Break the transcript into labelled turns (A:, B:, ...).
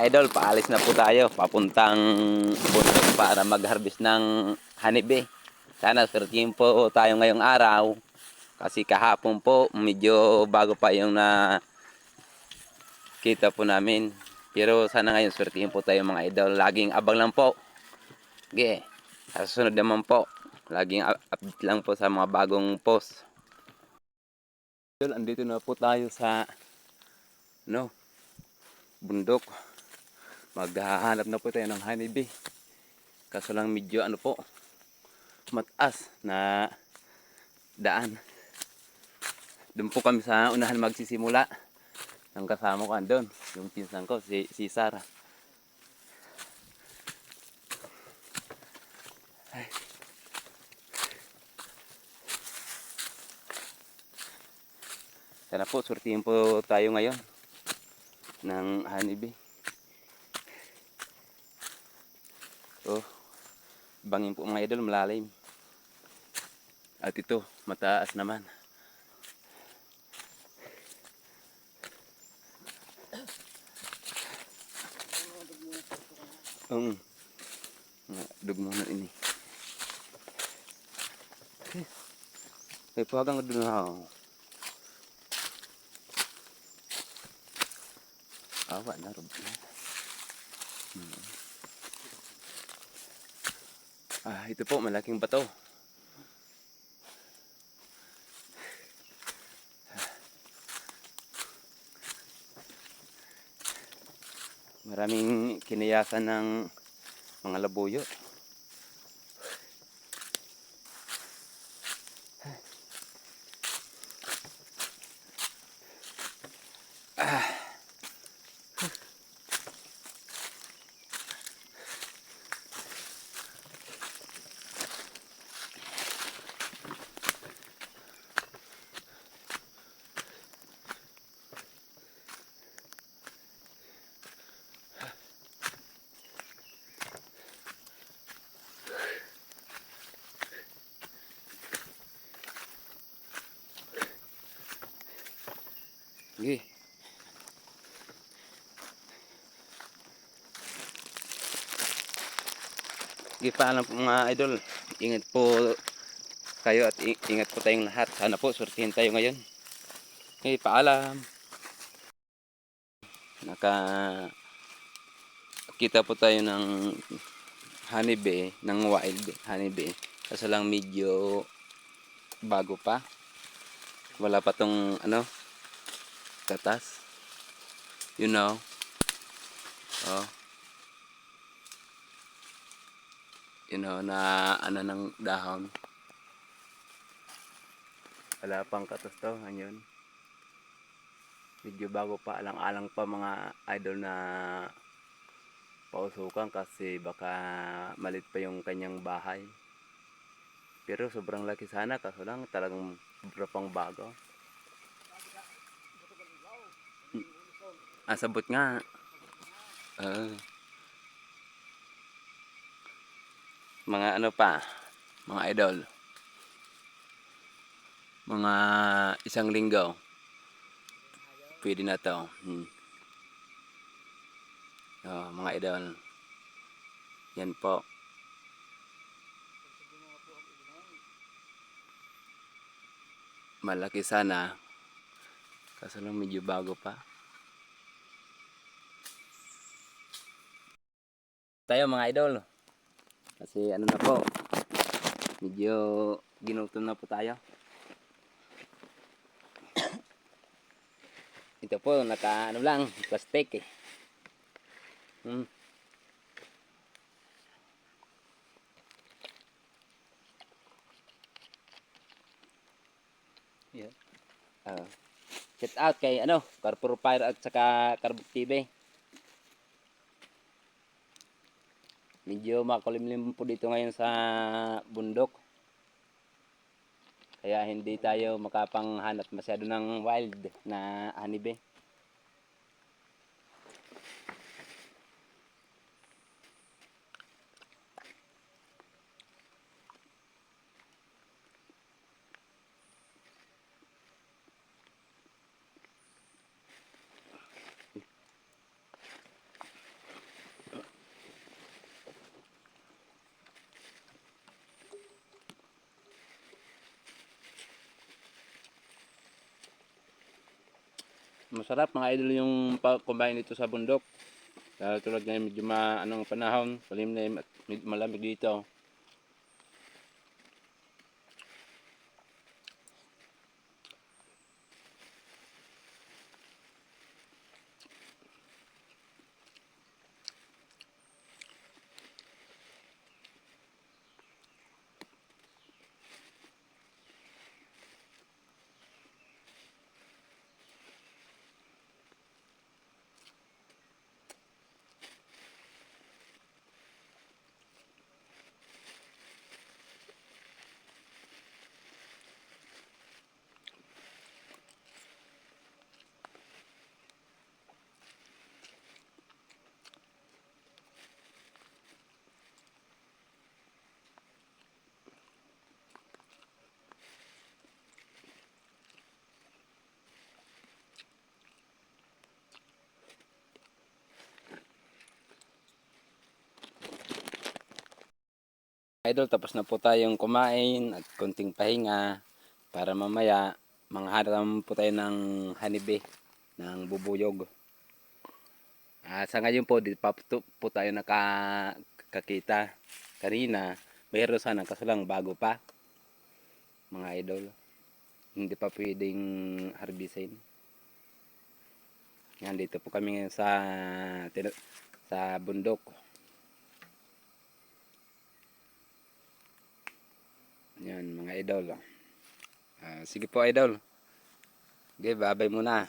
A: mga idol, paalis na po tayo papuntang bundok para mag-harvest ng honeybee. Sana swertihin po tayo ngayong araw kasi kahapon po medyo bago pa yung na kita po namin. Pero sana ngayon swertihin po tayo mga idol. Laging abang lang po. Okay. Sa susunod naman po, laging update lang po sa mga bagong post. Andito na po tayo sa bundok. Maghahanap na po tayo ng honeybee. Kaso lang medyo mataas na daan. Doon po kami sa unahan magsisimula. Ang kasama ko andun, yung pinsan ko, si Sarah. Ay. Sana po, surtihin po tayo ngayon ng honeybee. Oh, bangin po mga idol, malalim. At ito, mataas naman. Dugmo na ini. Ay, pagang doon na ako. Awa na rin. Ito po, malaking bato. Maraming kinayasan ng mga labuyo. Sige. Sige, paalam po mga idol. Ingat po kayo at ingat po tayong lahat. Sana po surtihin tayo ngayon. Okay, paalam. Nakakita po tayo ng honeybee, ng wild honeybee. Kaso lang medyo bago pa. Wala pa tong katas. You know. Oh. Na ng dahon. Wala pang katas to, ngayon. Medyo bago pa, alang-alang pa mga idol na pausukan kasi baka malit pa yung kanyang bahay. Pero sobrang laki sana, kaso lang talagang sobra pang bago. Sabot nga. Mga mga idol. Mga isang linggo. Pwede na to. Mga idol. Yan po. Malaki sana. Kaso lang medyo bago pa. Tayo mga idol. Kasi na po. Medyo ginutom na po tayo. Ito po, lang, plastic eh. Yeah. Shout out kay Carpur Fire at saka Carbuk TV. Medyo makulimlim po dito ngayon sa bundok. Kaya hindi tayo makapanghanap masyado ng wild na honeybee.
B: masarap mga idol yung kumain dito sa bundok. Tulad ngayon medyo anong panahon, palimlim at malamig dito. Idol, tapos na po tayong kumain at konting pahinga para mamaya mangharam po tayo ng hanibe, ng bubuyog. Sa ngayon po, di pa po tayo nakakita. Kanina, mayroon sana kaso lang bago pa, mga idol. Hindi pa pwedeng harbisin. Yan, dito po kami ngayon sa bundok. Yan, mga idol. Sige po, idol. Okay, babay muna.